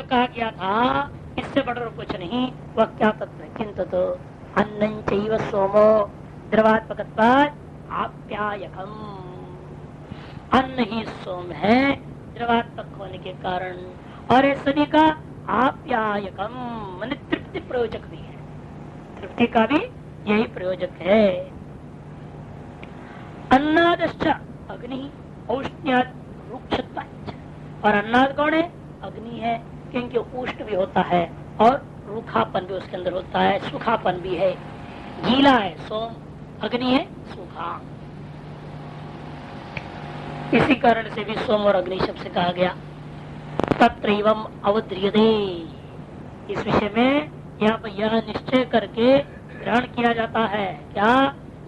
जो कहा गया था इससे बढ़कर कुछ नहीं, वह क्या तत्व है? किंतु तो अन्नं चैव सोमो द्रवात्मकत्वात् आप्यायकम, अन्न ही सोम है द्रवात्मक होने के कारण, और इस सभी का आप्यायकम मान तृप्ति प्रयोजक भी है, तृप्ति का भी यही प्रयोजक है। अन्नादश्च अग्नि औष्ण्यात् रुक्षत्वाच्च, और अन्नाद कौन है? अग्नि है, क्योंकि उष्ण भी होता है और रूखापन भी उसके अंदर होता है, सूखापन भी है। गीला है सोम, अग्नि है सूखा, इसी कारण से भी सोम और अग्नि शब्द से कहा गया। तत्रैवम् अवद्रियते, इस विषय में यहाँ पर यह निश्चय करके ग्रहण किया जाता है, क्या?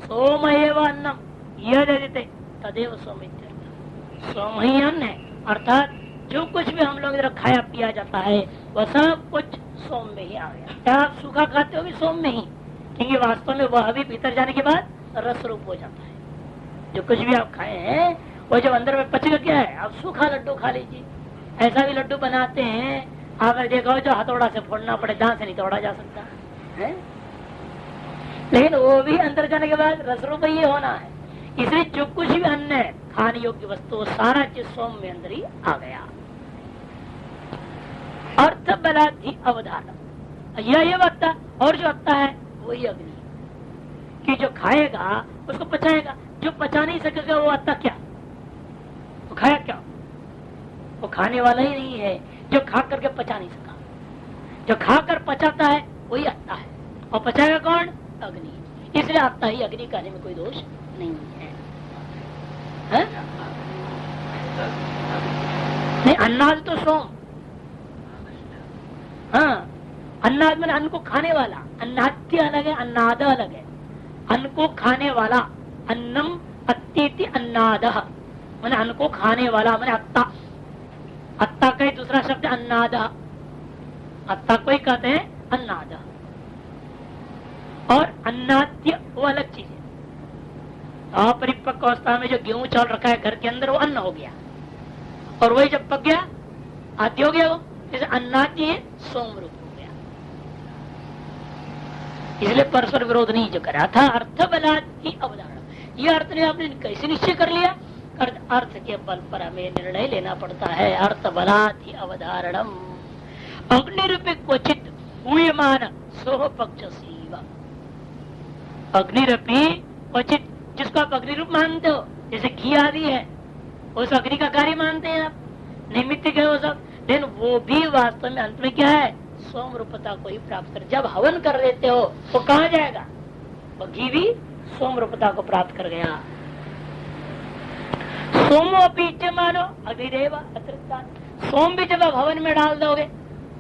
सोम एव अन्नम यजते तदेव सोमित्यर्थ, सोम ही अन्न है, अर्थात जो कुछ भी हम लोग इधर खाया पिया जाता है वह सब कुछ सोम में ही आ गया। क्या आप सूखा खाते हो भी सोम में ही, क्योंकि वास्तव में वह भी भीतर जाने के बाद रस रूप हो जाता है। जो कुछ भी आप खाए हैं वो जब अंदर में पचेगा क्या है? आप सूखा लड्डू खा लीजिए, ऐसा भी लड्डू बनाते हैं आपने देखा हो जो हथौड़ा से फोड़ना पड़े, दांत से नहीं तोड़ा जा सकता है, लेकिन वो भी अंदर जाने के बाद रस रूप ही होना है। इसलिए जो कुछ भी अन्न है खाने योग्य वस्तु सारा चीज सोम में अंदर ही आ गया। अर्थ बलाधि अवधारण, यह वक्ता और जो वक्ता है वही अग्नि, कि जो खाएगा उसको पचाएगा, जो पचा नहीं सकेगा वो अत्ता क्या? वो खाया क्या? वो खाने वाला ही नहीं है जो खा करके पचा नहीं सका। जो खाकर पचाता है वही अत्ता है, और पचाएगा कौन? अग्नि। इसलिए अत्ता ही अग्नि कहने में कोई दोष नहीं है, है? नहीं, अन्नाद तो सोम, हाँ, अन्नाद में अन्न को खाने वाला, अन्नाद्य अलग है, अन्नाद अलग है। अन्न को खाने वाला, अन्नम अत्येति अन्नाद, मैंने अन्न को खाने वाला मैंने अत्ता, अत्ता का ही दूसरा शब्द अन्नाद, अत्ता को ही कहते हैं अन्नाद। और अन्नाद्य वो अलग चीज है। अपरिपक्व अवस्था में जो गेहूं चावल रखा है घर के अंदर वो अन्न हो गया, और वही जब पक गया आद्य हो गया, वो जैसे अन्नाद्य है सोम रूप हो गया। इसलिए परस्पर विरोध नहीं जो करा था। अर्थ बलात् ही अवधारण, ये अर्थ ने आपने कैसे निश्चय कर लिया? अर्थ के बल पर हमें निर्णय लेना पड़ता है। अर्थ बलात् ही अवधारणम अग्निरूपी क्वचित हूयमान सोह पक्ष सीव, अग्निरूपी क्वचित, जिसको आप अग्निरूप मानते हो, जैसे घी आदि है उस अग्नि का कार्य मानते हैं आप, निमित्त है वो सब, लेकिन वो भी वास्तव में अंत में क्या है? सोम रूपता को ही प्राप्त कर। जब हवन कर देते हो वो कहाँ जाएगा? वो घी भी सोम रूपता को प्राप्त कर गया। सोमो पीछे मानो अग्निदेव अतिरिक्त, सोम भी जब आप हवन में डाल दोगे,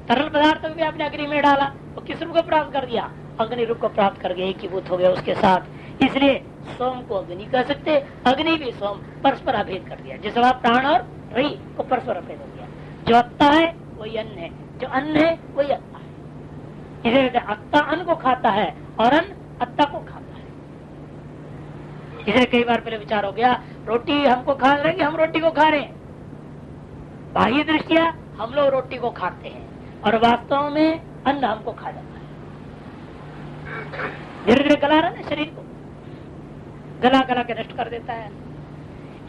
तरल पदार्थ भी आपने अग्नि में डाला, वो किस रूप को प्राप्त कर दिया? अग्नि रूप को प्राप्त कर गया, एकीभूत हो गया उसके साथ। इसलिए सोम को अग्नि कह सकते, अग्नि भी सोम, परस्पर अभेद कर दिया। जैसे आप प्राण और रही को परस्पर अभेद हो गया। जो अत्ता है वही अन्न है, जो अन्न है वही अत्ता है। इसलिए अत्ता अन्न को खाता है और अन्न अत्ता को खाता है। इसलिए कई बार पहले विचार हो गया, रोटी हमको खा रहे हैं, हम रोटी को खा रहे हैं, बाह्य दृष्टिया हम लोग रोटी को खाते हैं और वास्तव में अन्न हमको खा जाता है। धीरे धीरे गला रहा है ना शरीर को, गला गला के नष्ट कर देता है।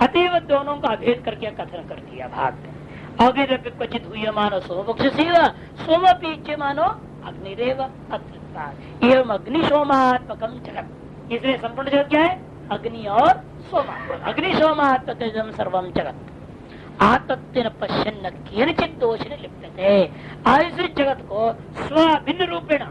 अतएव दोनों का अभेद करके कथन कर दिया भाग में। क्वचित हुई मानो सोमोक्ष सोम पीछे मानो अग्निदेव अतृप्त एवं अग्नि सोमात्मकम जगत। इसलिए संपूर्ण जगत क्या है? अग्नि और सोमात्मक, अग्नि सोमात्मक सर्वम जगत आत्मत्वेन पश्यन्न केनचित् दोषेण लिप्यते। इस जगत को स्वभिन्न रूपेण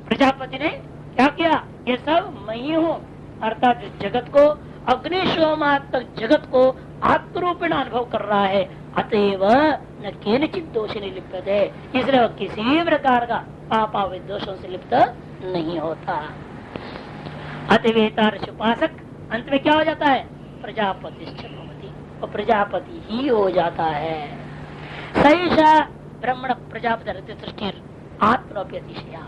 प्रजापति ने क्या किया? ये सब मैं ही हूँ, अर्थात जगत को अग्निशोमात्मक जगत को आत्मरूपेण अनुभव कर रहा है। अतएव न केनचित् दोषेण लिप्यते, इसलिए वह किसी प्रकार का पापावि दोषों से लिप्त नहीं होता। अतएव उपासक अंत में क्या हो जाता है? प्रजापति भवति, और प्रजापति ही हो जाता है। सैषा ब्रह्मण प्रजापति सृष्टि आत्मनोपि अतिशया।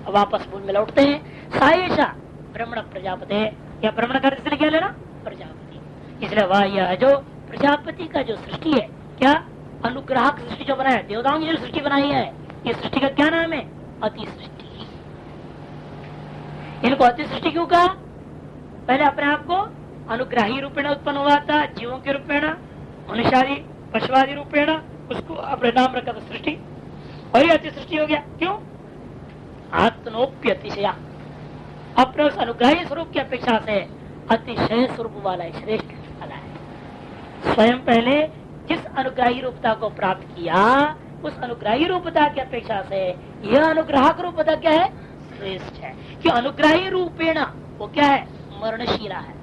वापस मूल में लौटते हैं। सायेषा ब्रह्मण प्रजापति, या ब्रह्मण का इसलिए क्या लेना? प्रजापति। इसलिए वह यह जो प्रजापति का जो सृष्टि है, क्या अनुग्रह अनुग्राहक सृष्टि जो बनाया, देवताओं की जो सृष्टि बनाई है, ये सृष्टि का क्या नाम है? अति सृष्टि। इनको अति सृष्टि क्यों कहा? पहले अपने आप को अनुग्राही रूपेण उत्पन्न हुआ था, जीवों के रूपेण, मनुष्यादि पशुवादि रूपेण, उसको अपने नाम रखा था सृष्टि, और ये अति सृष्टि हो गया। क्यों? आत्मनोप्य अतिशया, अपने उस अनुग्राही स्वरूप की अपेक्षा से अतिशय स्वरूप वाला है, श्रेष्ठ वाला है। स्वयं पहले जिस अनुग्राही रूपता को प्राप्त किया, उस अनुग्राही रूपता की अपेक्षा से यह अनुग्राहक रूपता क्या है? श्रेष्ठ है। कि अनुग्राही रूपेण वो क्या है? मरणशीला है।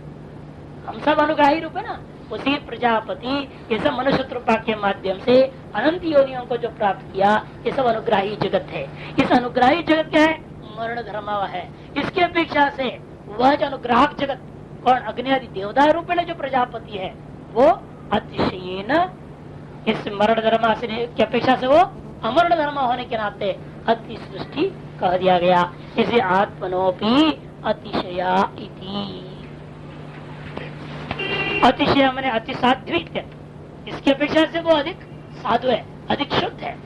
हम सब अनुग्राही रूप है ना, उसी प्रजापति ये सब मनुष्य रूपा के माध्यम से अनंत योनियों को जो प्राप्त किया, ये सब अनुग्राही जगत है। इस अनुग्राही जगत क्या है? मरण धर्मा है। इसकी अपेक्षा से वह जो अनुग्राहक जगत और अग्नि आदि देवता रूपेण जो प्रजापति है, वो अतिशयेन इस मरण धर्मा से की अपेक्षा से वो अमरण धर्मा होने के नाते अति सृष्टि कह दिया गया। इसे आत्मनोपी अतिशया इति। अतिशय मैंने अति साध्विक, इसकी अपेक्षा से वो अधिक साधु है, अधिक शुद्ध है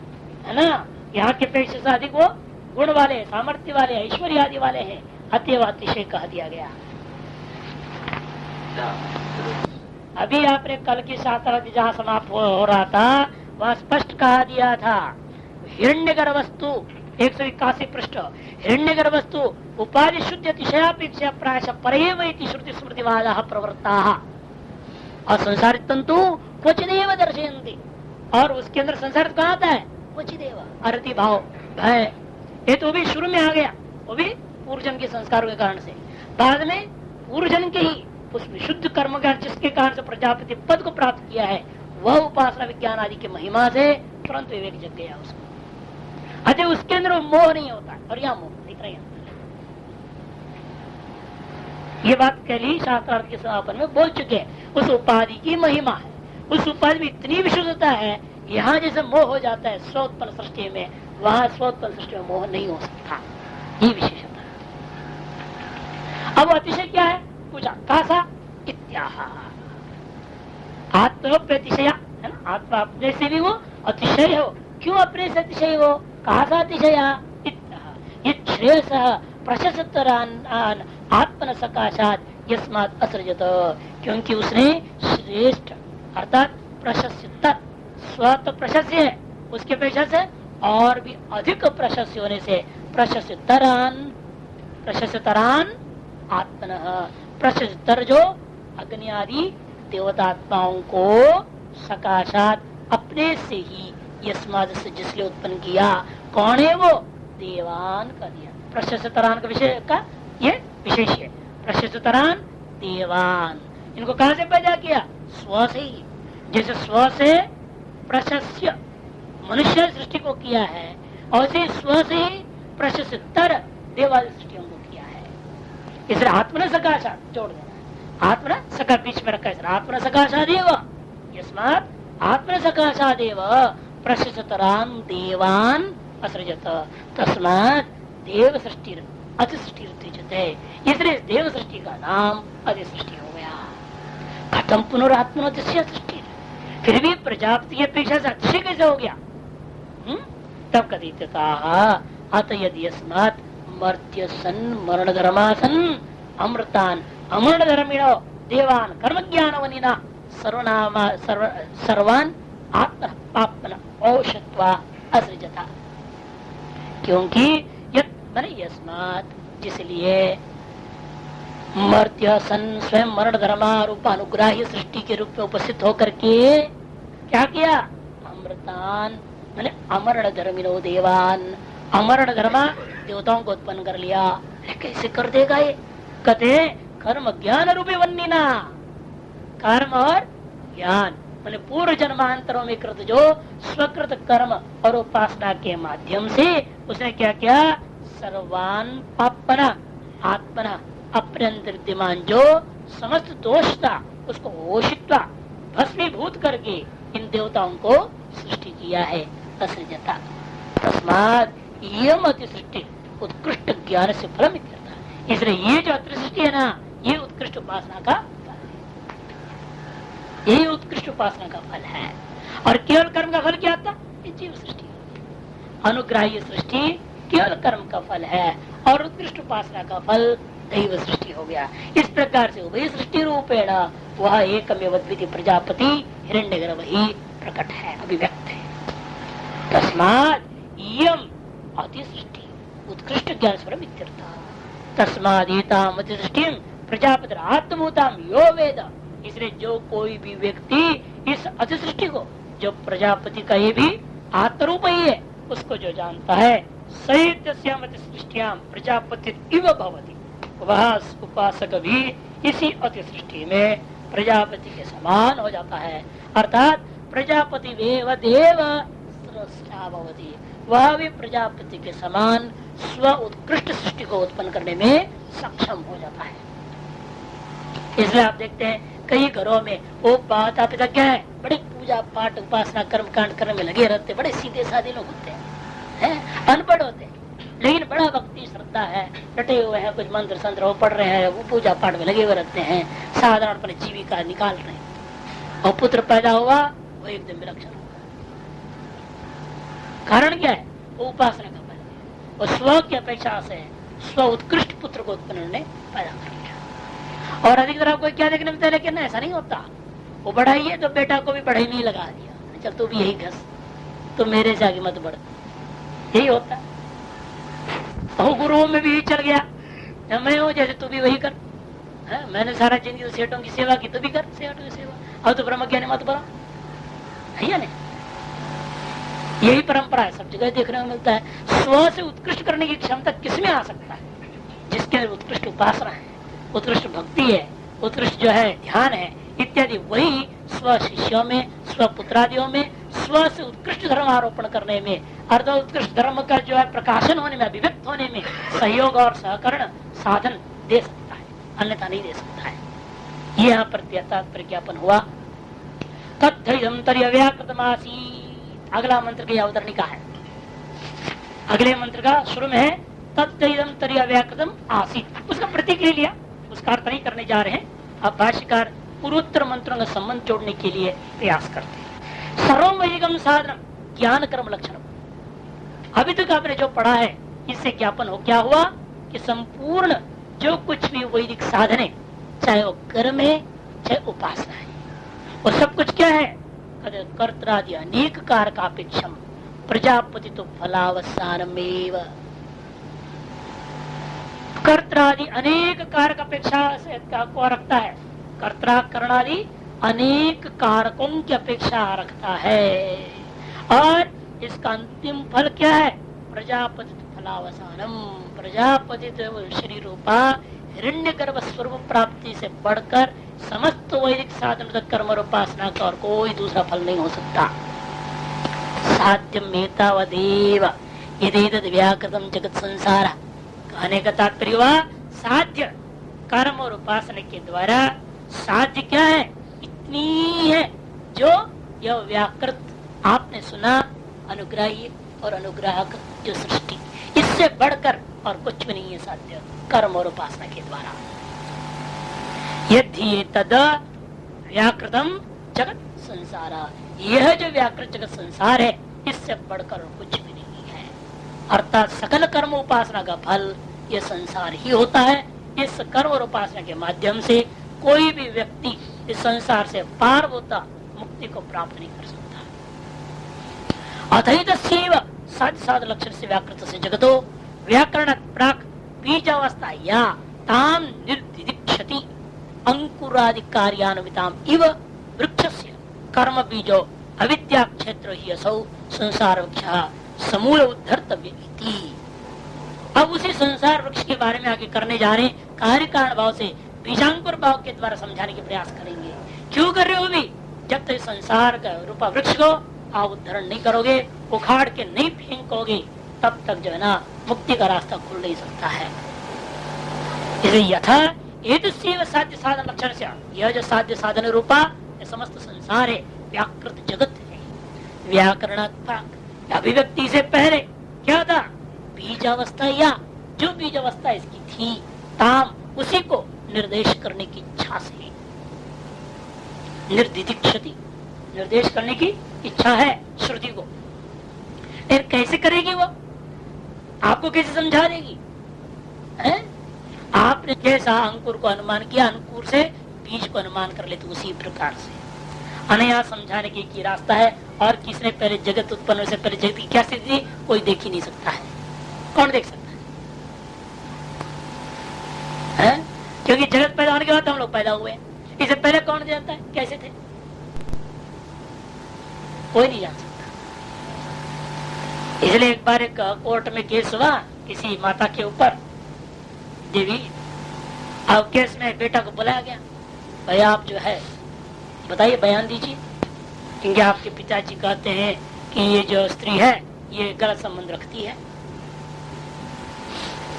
ना। यहाँ की अपेक्षा से अधिक वो गुण वाले, सामर्थ्य वाले, ऐश्वर्य आदि वाले हैं, अतएव अतिशय कह दिया गया। अभी आपने कल की शास्त्र जहाँ समाप्त हो रहा था, वह स्पष्ट कहा दिया था, हिरण्यगर वस्तु 181 पृष्ठ, हिरण्यगर वस्तु उपाधि शुद्ध अतिशयापेक्षा प्रायश परेव इति श्रुति स्मृतिवादाः प्रवृत्ताः। और संसारित तंतु क्वचिदेव दर्शयन्ति, और उसके अंदर संसारित कहाँ आता है? क्वचिदेव, अरति भाव, भय, ये तो भी शुरू में आ गया, वो भी पूर्वजन्म के संस्कारों के कारण से। बाद में पूर्वजन्म के ही उस विशुद्ध कर्म का जिसके कारण से प्रजापति पद को प्राप्त किया है, वह उपासना विज्ञान आदि की महिमा से तुरंत विवेक जग गया उसको। अतः उसके अंदर वो मोह नहीं होता है, और यहाँ मोह दिख रहे हैं। ये बात कल शास्त्रार्थ के समापन में बोल चुके हैं। उस उपाधि की महिमा है, उस उपाधि में इतनी विशुद्धता है, यहाँ जैसे मोह हो जाता है स्वोत्पन्न सृष्टि में, वहाँ स्वोत्पन्न सृष्टि में मोह नहीं हो सकता। ये विशेषता है। अब अतिशय क्या है? पूछा कासा इत्याह आत्मोप्यतिशया है ना। आत्मा अपने से भी वो अतिशय हो। क्यों अपने से अतिशय हो? कहा सा अतिशया ये श्रेयस प्रशस्तरान आत्मन सकाशात यस्मात् असृजत, क्योंकि उसने श्रेष्ठ अर्थात प्रशस्त, स्वत प्रशस्त है, उसके अपेक्षा से और भी अधिक प्रशस्त होने से प्रशस्तरान आत्मन, प्रशस्तर जो अग्नि आदि देवतात्माओं को सकाशात अपने से ही यस्माद से जिसने उत्पन्न किया, कौन है वो? देवान का दिया। प्रशस्तरान का विषय का ये विशेष है। प्रशस्तरान देवान, इनको कहां से पैदा किया? स्व से ही। जैसे स्व से प्रशस्य मनुष्य सृष्टि को किया है, और इसे स्व से ही प्रशस्तर देवादी सृष्टियों को किया है। इसलिए आत्मन सकाशात जोड़ देना, आत्मन सका बीच में रखा है, आत्मन सकाशादेव यस्मात् आत्मन सकाशादेव प्रशस्तरान देवान असृजत तस्मात् देव सृष्टि अति सृष्टि है। इसलिए देव सृष्टि का नाम अति सृष्टि हो गया। खत्म पुनरात्मनोतिशय सृष्टि, फिर भी प्रजापति की अपेक्षा से अतिशय कैसे हो गया? तब कथितता अत यदि अस्मात् मर्त्य सन मरण धर्मासन अमृतान अमरण धर्मिणो देवान कर्म ज्ञानवनिना सर्वान आत्म पापन औषत्वा असृजता। क्योंकि यस्मात् जिसलिए मर्त्य सन स्वयं मरण धर्मा रूप अनुग्राही सृष्टि के रूप में उपस्थित होकर के क्या किया? अमृतान मैंने अमरण धर्मिनो देवान, अमरण धर्मा देवताओं को उत्पन्न कर लिया। कैसे कर देगा ये? कहते कर्म ज्ञान रूपे वन्नीना, कर्म और ज्ञान मैंने पूर्व जन्मांतरों में कृत जो स्वकृत कर्म और उपासना के माध्यम से उसने क्या किया? सर्वान पापना आत्मना, अपने अंदर विद्यमान जो समस्त दोष था उसको ओषित्वा भस्मीभूत करके इन देवताओं को सृष्टि किया है। असृजता तस्मात् यम अति सृष्टि उत्कृष्ट ज्ञान से फलम इत्यर्थ। इसलिए ये जो अति सृष्टि है ना, ये उत्कृष्ट उपासना का फल है, यही उत्कृष्ट उपासना का फल है। और केवल कर्म का फल क्या था? ये जीव सृष्टि। अनुग्राही सृष्टि केवल कर्म का फल है और उत्कृष्ट उपासना का फल दैव सृष्टि हो गया। इस प्रकार से उभय सृष्टि रूपेण वह एकमेव द्वितीय प्रजापति हिरण्यगर्भ ही प्रकट है, अभिव्यक्त है। तस्मात् इयम् अति सृष्टि उत्कृष्ट ज्ञान स्वरूप इत्यर्थ। तस्मात् एताम् अति सृष्टिं प्रजापति आत्मभूताम यो वेद। इसलिए जो कोई भी व्यक्ति इस अति सृष्टि को, जो प्रजापति का ये भी आत्मरूप ही है, उसको जो जानता है, सहित्याम अति सृष्टियाम प्रजापति इव भवति, वह उपासक भी इसी अति सृष्टि में प्रजापति के समान हो जाता है। अर्थात प्रजापति वेव देव स्रष्टा भवति, वह भी प्रजापति के समान स्व उत्कृष्ट सृष्टि को उत्पन्न करने में सक्षम हो जाता है। इसलिए आप देखते हैं कई घरों में वो माता पिता क्या है, बड़े पूजा पाठ उपासना कर्म कांड करने में लगे रहते, बड़े सीधे साधे लोग होते हैं, अनपढ़ होते हैं, लेकिन बड़ा भक्ति श्रद्धा है, डटे हुए हैं, कुछ मंत्र संत्र वो पढ़ रहे हैं, वो पूजा पाठ में लगे हुए रहते हैं, साधारण अपनी जीविका निकाल रहे हैं। और पुत्र पैदा हुआ वो एकदम विलक्षण होगा। कारण क्या है? वो उपासना का फल है। वो स्व की अपेक्षा से स्व उत्कृष्ट पुत्र को उत्पन्न पैदा कर दिया। और अधिकतर आपको क्या देखने मिलता है, लेकिन ऐसा नहीं होता। वो बढ़ाई है तो बेटा को भी बढ़ाई नहीं लगा दिया, चल तू भी यही घस, तो मेरे से आगे मत बढ़, यही होता है। गुरुओं में भी यही चल गया, मैं हूँ जैसे तू भी वही कर, मैंने सारा जिंदगी तो सेठों की सेवा की, तू भी कर सेठों की सेवा, अब तो ब्रह्म ज्ञानी मत बना, है या नहीं? यही परंपरा है, सब जगह देखने को मिलता है। स्व से उत्कृष्ट करने की क्षमता किसमें आ सकता है? जिसके उत्कृष्ट उपासना है, उत्कृष्ट भक्ति है, उत्कृष्ट जो है ध्यान है इत्यादि, वही स्व शिष्यों में, स्व पुत्रादियों में, स्व से उत्कृष्ट धर्म आरोपण करने में, अर्थात उत्कृष्ट धर्म का जो है प्रकाशन होने में, अभिव्यक्त होने में सहयोग और सहकरण साधन दे सकता है, अन्यथा नहीं दे सकता है। ये यहाँ पर प्रज्ञापन हुआ। तद्धैर्यं तर्यव्याकृतमासीत्। अगला मंत्र की अवतरणिका है। अगले मंत्र का शुरू में है तद्धैर्यं तर्यव्याकृतम् आसीत्, उसका प्रतीक ले लिया, उसका अर्थ नहीं करने जा रहे हैं। अब भाष्यकार पूर्वोत्तर मंत्रों का संबंध जोड़ने के लिए प्रयास करते हैं। सर्वं वैदिकं साधनम ज्ञान कर्म लक्षणम। अभी तक आपने जो पढ़ा है इससे ज्ञापन हो क्या हुआ कि संपूर्ण जो कुछ भी वैदिक साधन है, चाहे वो कर्म है चाहे उपासना है, वो सब कुछ क्या है? कर्त्रादि अनेक कारकापेक्षम प्रजापति तो फलावसानमेव। कर्त्रादि अनेक कारक अपेक्षा से को रखता है, कर्ता करणादि अनेक कारकों की अपेक्षा रखता है, और इसका अंतिम फल क्या है? प्रजापति फलावसानम। प्रजापति श्री रूपा हिरण्यगर्भ स्वरूप प्राप्ति से बढ़कर समस्त वैदिक साधन कर्म और उपासना का और कोई दूसरा फल नहीं हो सकता। साध्यम एतावदेव यदेतद् व्याकृतम जगत संसार। कहने का तात्पर्य हुआ साध्य कर्म और उपासना के द्वारा साध्य क्या है? इतनी है जो यह व्याकृत आपने सुना, अनुग्राही और अनुग्राहक जो सृष्टि, इससे बढ़कर और कुछ भी नहीं है साध्य कर्म और उपासना के द्वारा। यदि तद व्याकृतम जगत संसार, यह जो व्याकृत जगत संसार है इससे बढ़कर और कुछ भी नहीं है। अर्थात सकल कर्म उपासना का फल यह संसार ही होता है। इस कर्म और उपासना के माध्यम से कोई भी व्यक्ति इस संसार से पार होता मुक्ति को प्राप्त नहीं कर सकता। अथैतस्यैव साध्य साध लक्षण से व्याकृत से जगतो व्याकरण प्राक बीजावस्था या ताम निर्दिदिक्षति अंकुरादि कार्यान्विताम इव वृक्षस्य कर्म बीजो अविद्या क्षेत्र ही असौ संसार वृक्ष समूल उद्धर्तव्य इति। अब उसी संसार वृक्ष के बारे में आगे करने जा रहे कार्य कारण भाव से बीजांकुर भाव के द्वारा समझाने के प्रयास करेंगे। क्यों कर रहे हो भी? जब तक संसार का रूपा वृक्ष को आप उद्धरण नहीं करोगे, उखाड़ के नहीं फेंकोगे, तब तक जो है ना मुक्ति का रास्ता खुल नहीं सकता है। इसलिए यथा एतस्यैव साध्य साधन लक्षण से, यह जो साध्य साधन रूपा समस्त संसार है, व्याकृत जगत है, व्याकरणात्मक अभिव्यक्ति से पहले क्या था? बीजावस्था, या जो बीजावस्था इसकी थी ताम, उसी को निर्देश करने की इच्छा से, निर्दिदिक्षति निर्देश करने की इच्छा है श्रुति को, लेकिन कैसे करेगी वो, आपको कैसे समझा देगी? आपने जैसा अंकुर को अनुमान किया, अंकुर से बीज को अनुमान कर लेते उसी प्रकार से अनया समझाने की रास्ता है। और किसने पहले जगत उत्पन्न से पहले जगत की क्या स्थिति थी, कोई देख ही नहीं सकता है। कौन देख सकता है? क्योंकि जगत पैदा होने के बाद हम लोग पैदा हुए, इससे पहले कौन जानता है कैसे थे? कोई नहीं जान सकता। इसलिए एक बार एक कोर्ट में केस हुआ किसी माता के ऊपर, देवी। अब केस में बेटा को बुलाया गया, भाई आप जो है बताइए, बयान दीजिए, क्योंकि आपके पिताजी कहते हैं कि ये जो स्त्री है ये गलत संबंध रखती है,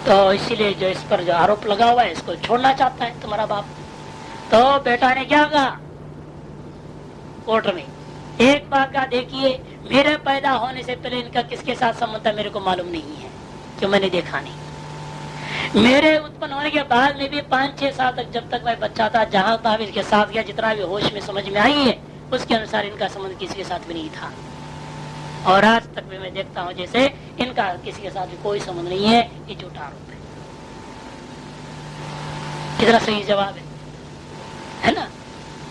तो इसीलिए जो इस पर जो आरोप लगा हुआ है इसको छोड़ना चाहता है तुम्हारा बाप। तो बेटा ने क्या कहा कोर्ट में, एक बात का देखिए, मेरे पैदा होने से पहले इनका किसके साथ संबंध था मेरे को मालूम नहीं है, क्यों मैंने देखा नहीं। मेरे उत्पन्न होने के बाद में भी 5-6 साल तक जब तक मैं बच्चा था, जहां था इसके साथ गया, जितना भी होश में समझ में आई है उसके अनुसार इनका संबंध किसी के साथ भी नहीं था। और आज तक भी मैं देखता हूँ जैसे इनका किसी के साथ भी कोई संबंध नहीं है। ये झूठा आरोप है। कितना सही जवाब है ना?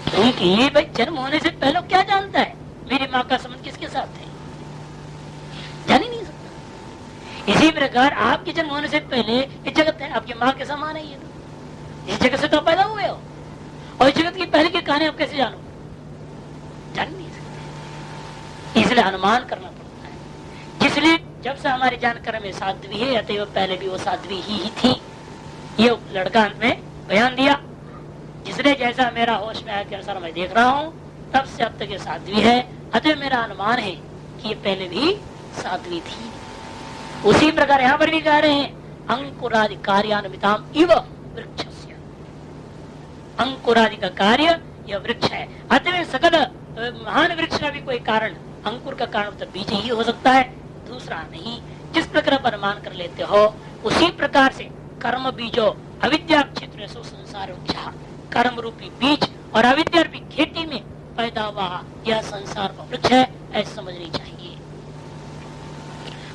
क्योंकि ये भाई जन्म होने से पहले क्या जानता है मेरी माँ का संबंध किसके साथ है? जान ही नहीं सकता। इसी प्रकार आपके जन्म होने से पहले ये जगत है, आपकी माँ के समान है। ये तो इस जगत से तो पैदा हुए हो, और इस जगत की पहले की कहानी आप कैसे जानो? जान नहीं सकते। इसलिए अनुमान करना पड़ता है। इसलिए जब से हमारी जानकारी में साध्वी है, अतएव पहले भी वो साध्वी ही थी। ये लड़का अंत में बयान दिया, जिसने जैसा मेरा होश में आया के अनुसार मैं देख रहा हूँ, तब से अब तक ये साध्वी है, अतः मेरा अनुमान है कि ये पहले भी साध्वी थी। उसी प्रकार यहाँ पर भी कह रहे हैं, अंकुरादि कार्यान्विताम इव वृक्षस्य। अंकुरादि का कार्य यह वृक्ष है। अतः सकल महान वृक्ष का भी कोई कारण, अंकुर का कारण तो बीज ही हो सकता है, दूसरा नहीं। जिस प्रकार पर अनुमान कर लेते हो, उसी प्रकार से कर्म बीजो अविद्या क्षेत्र संसार वृक्ष, कर्म रूपी बीज और अविद्या रूपी खेती में पैदा हुआ यह संसार का वृक्ष है, ऐसा समझनी चाहिए।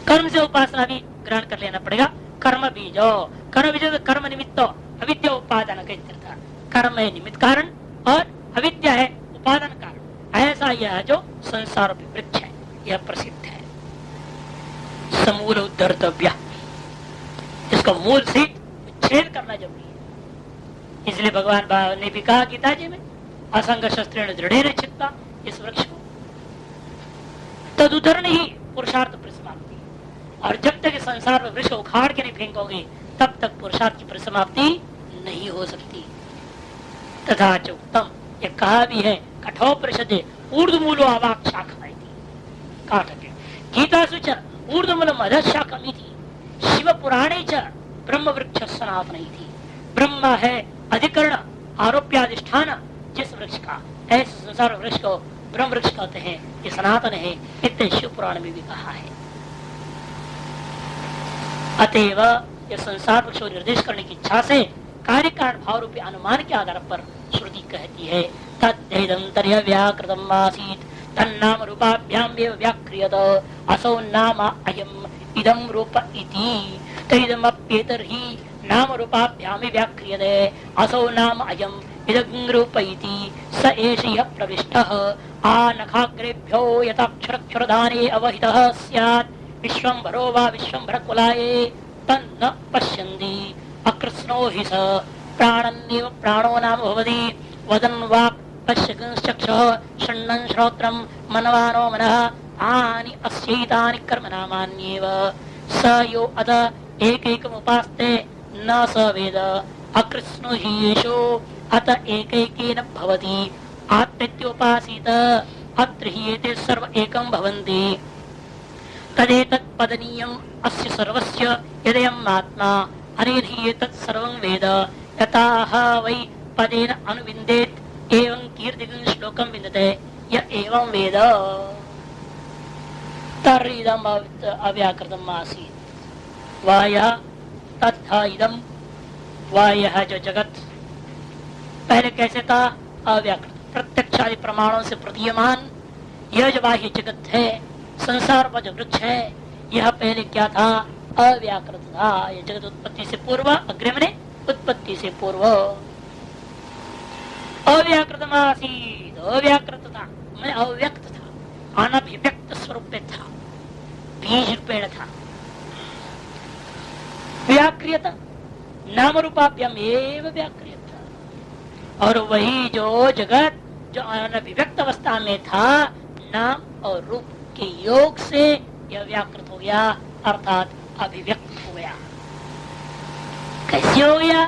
कर्म से उपासना भी ग्रहण कर लेना पड़ेगा। कर्म बीजो, कर्म बीजो कर्म निमित्तो अविद्या उपादान का, कर्म है निमित्त कारण और अविद्या है उपादान कारण। ऐसा यह जो संसार रूपी वृक्ष है यह प्रसिद्ध है। समूल उद्धर्तव्य, इसको मूल से छेद करना जरूरी है। इसलिए भगवान ने भी कहा गीता जी में, असंग शस्त्रेण दृढ़ेन चित्ता, इस वृक्ष को तदुद्धरण ही पुरुषार्थ परिसमाप्ति। और जब तक संसार में वृक्ष उखाड़ के नहीं फेंकोगे तब तक पुरुषार्थ की परिसमाप्ति नहीं हो सकती। तथा चोक्तम, ये कहा भी है कठोपनिषदे ऊर्ध्वमूलो अवाक् शाखा काटके गीता सुच ऊर्ध्वमूलम अधशाखमिति शिव पुराणे च ब्रह्म वृक्ष सनातन थी। ब्रह्म है अधिकरण आरोप्याधिष्ठान जिस वृक्ष का, ऐसे संसार वृक्ष को ब्रह्म वृक्ष कहते हैं, ये सनातन है, इतने शिव पुराण में भी कहा है। अतएव यह संसार वृक्ष को निर्देश करने की इच्छा से कार्य कारण भाव रूपी अनुमान के आधार पर श्रुति कहती है, तद्यदंतर्य व्याकृतम आसीत् तन्नाम रूपाभ्याम व्याक्रियत असौ नाम अयम् इदं रूप इति तैदमप्येतर्हि नाम रूपाभ्याम व्याक्रियते असौ नाम अयम् इदं रूप इति स एष यः प्रविष्टः आनखाग्रेभ्यो यथाक्षरक्षरदाने अवहितः स्यात् विश्वम्भरो वा विश्वम्भरकुलाये तन्न पश्यन्ति अकृत्स्नो हि स प्राणन्नेव प्राणो नाम भवति वदन् वाक् पश्यचक्षुः शृण्वन् श्रोत्रम् मनवानो मनः तानि अस्यैतानि कर्मनामान्येव स यो अत एकैकमुपास्ते न स वेद अकृत्स्नो हि येषो अत एकैकेन भवति आत्मेत्युपासीत अत्र हि एते सर्व एकं भवन्ति तदेतत् पदनीयम् अस्य सर्वस्य यदयम् आत्मा अनेन हि एतत् सर्वं वेद यताह वै पदेन अनुविन्देत् एवं कीर्तिकं श्लोकं विन्दते य एवं वेद तर्हिदम् अव्याकृतम् आसीत् वह यह तथा इदम, वह यह जो जगत पहले कैसे था? अव्याकृत, प्रत्यक्ष आदि प्रमाणों से प्रतीयमान यह जो बाह्य जगत है, संसार का जो वृक्ष है, यह पहले क्या था? अव्याकृत था। यह जगत उत्पत्ति से पूर्व, अग्रिम ने उत्पत्ति से पूर्व अव्याकृत आसीत, अव्याकृत था, मैं अव्यक्त था, अनभिव्यक्त स्वरूप में था, बीज रूपेण था। व्याक्रियता नाम रूपाभ्याम एव व्याक्रियता, और वही जो जगत जो अनभिव्यक्त अवस्था में था, नाम और रूप के योग से यह व्याकृत हो गया, अर्थात अभिव्यक्त हो गया। कैसे हो गया?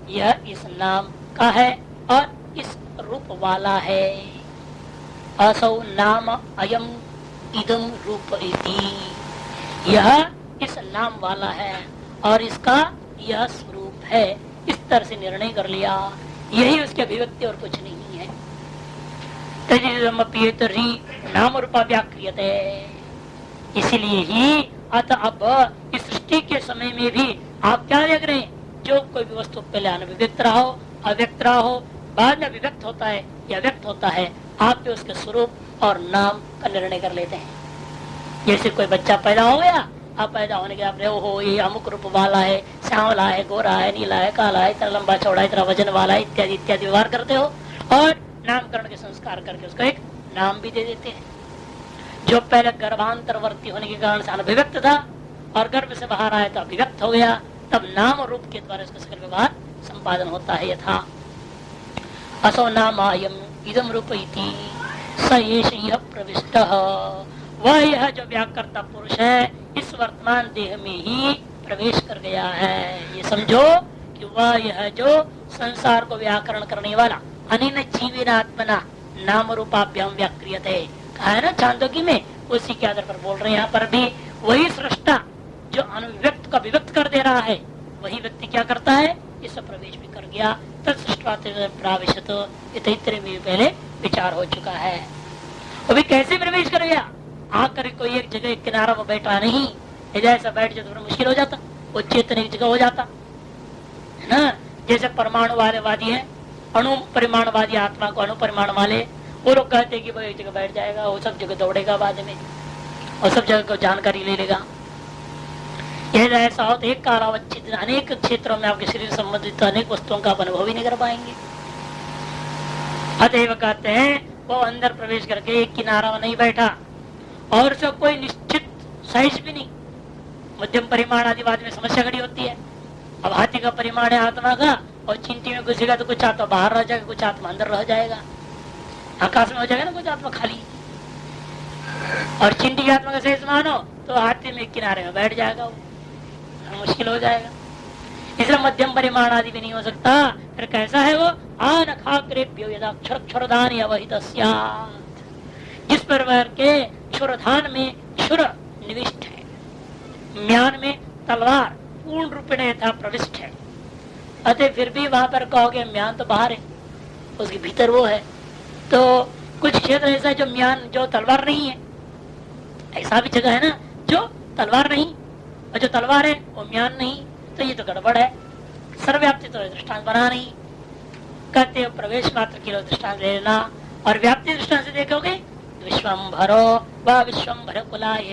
यह इस नाम का है और इस रूप वाला है। असौ नाम अयम इदम रूप इति, यह इस नाम वाला है और इसका यह स्वरूप है। इस तरह से निर्णय कर लिया, यही उसकी अभिव्यक्ति और कुछ नहीं है। तरी नाम रूपा व्याक्रियते, इसलिए ही अतः अब इस सृष्टि के समय में भी आप क्या देख रहे हैं? जो कोई भी वस्तु पहले अनभिव्यक्त रहा हो, अव्यक्त रहा हो, बाद में अभिव्यक्त होता है या व्यक्त होता है, आप भी उसके स्वरूप और नाम का निर्णय कर लेते हैं। जैसे कोई बच्चा पैदा हो गया, आप पैदा होने के आप हो ये अमुक रूप वाला है, श्यामला है, गोरा है, नीला है, काला है, इतना लंबा चौड़ा, इतना वजन वाला है, इत्यादि इत्यादि व्यवहार करते हो और नामकरण के संस्कार करके उसको एक नाम भी दे देते हैं। जो पहले गर्भांतरवर्ती होने के कारण से अनभिव्यक्त था और गर्भ से बाहर आया तो अभिव्यक्त हो गया, तब नाम और रूप के द्वारा उसका सकल व्यवहार संपादन होता है। यथा असो नामायम इदम रूप इति स एष यः प्रविष्टः, वह यह जो व्याकर्ता पुरुष है इस वर्तमान देह में ही प्रवेश कर गया है। ये समझो कि वह यह जो संसार को व्याकरण करने वाला अनेन जीवेन आत्मना नाम रूपाभ्याम व्याक्रियते कहा है ना छांदोग्य में, उसी के आधार पर बोल रहे हैं। यहाँ पर भी वही सृष्टा जो अनुभक्त को अभिव्यक्त कर दे रहा है, वही व्यक्ति क्या करता है? इस प्रवेश भी कर गया। तत्सृष्टाविशत तैत्तरीय में पहले विचार हो चुका है। अभी कैसे प्रवेश कर गया? आकर कोई एक जगह किनारा में बैठा नहीं, ऐसा बैठ जाता तो मुश्किल हो जाता, वो चेतन एक जगह हो जाता है ना। जैसे परमाणु वाले वादी है, अणु परिमाणवादी आत्मा को अणु परिमाण वाले, वो लोग कहते हैं कि भाई एक जगह बैठ जाएगा, वो सब जगह दौड़ेगा बाद में और सब जगह को जानकारी ले लेगा। यह ऐसा हो तो एक कालावच्छिन्न अनेक क्षेत्रों में आपके शरीर संबंधित अनेक वस्तुओं का आप अनुभव ही नहीं कर पाएंगे। अतएव कहते हैं वो अंदर प्रवेश करके एक किनारा में नहीं बैठा और जो कोई निश्चित साइज भी नहीं, मध्यम परिमाण आदिवाद में समस्या खड़ी होती है। अब हाथी का परिमाण है आत्मा का, और चिंटी में घुसेगा तो कुछ आत्मा बाहर रह जाएगा, कुछ आत्मा अंदर रह जाएगा, आकाश में हो जाएगा ना कुछ आत्मा खाली। और चिंटी की आत्मा का सही मानो तो हाथी में किनारे में बैठ जाएगा, वो मुश्किल हो जाएगा। इसलिए मध्यम परिमाण आदि भी नहीं हो सकता। फिर कैसा है वो? आनखाग्रेभ्यो यदा क्षुरदान अवहित, जिस प्रकार के क्षुरधान में क्षुर निविष्ट है, म्यान में तलवार पूर्ण रूप में यथा प्रविष्ट है। अतः फिर भी वहां पर कहोगे म्यान तो बाहर है, उसके भीतर वो है। तो कुछ क्षेत्र ऐसा है जो म्यान जो तलवार नहीं है, ऐसा भी जगह है ना जो तलवार नहीं और जो तलवार है वो म्यान नहीं, तो ये तो गड़बड़ है। सर्वव्याप्ति तो दृष्टांत बना नहीं, कहते हो प्रवेश मात्र के लिए दृष्टांत ले लेना। और व्याप्ति दृष्टांत से देखोगे विश्वम्भरो व विश्वम्भर कुलाय,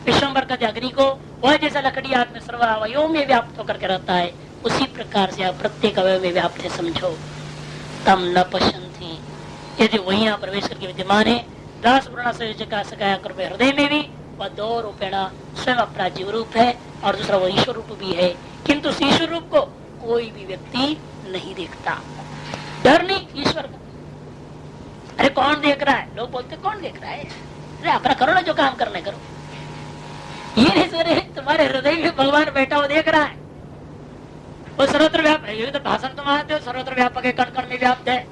विश्वम्भर का अग्नि को वह जैसा लकड़ी आत्म सर्व अवयवों में व्याप्त होकर के रहता है, उसी प्रकार से आप प्रत्येक अवयव में व्याप्त है समझो। तम न पश्यन्ति, यदि वही यहाँ प्रवेश करके विद्यमान है, दास पूर्ण सकाया कर हृदय में भी वह दो रूपेण स्वयं अपना जीव रूप है और दूसरा वो ईश्वर रूप भी है, किंतु उस ईश्वर रूप को कोई भी व्यक्ति नहीं देखता। डर नहीं ईश्वर का। अरे कौन देख रहा है? लोग बोलते कौन देख रहा है? अरे अपना करो ना, जो काम करने करो। ये नहीं सोरे तुम्हारे हृदय में भगवान बैठा हुआ देख रहा है, वो सर्वत्र व्यापक है। ये तो भाषण तो मानते हो सर्वत्र व्यापक है, कण कण में व्याप्त है।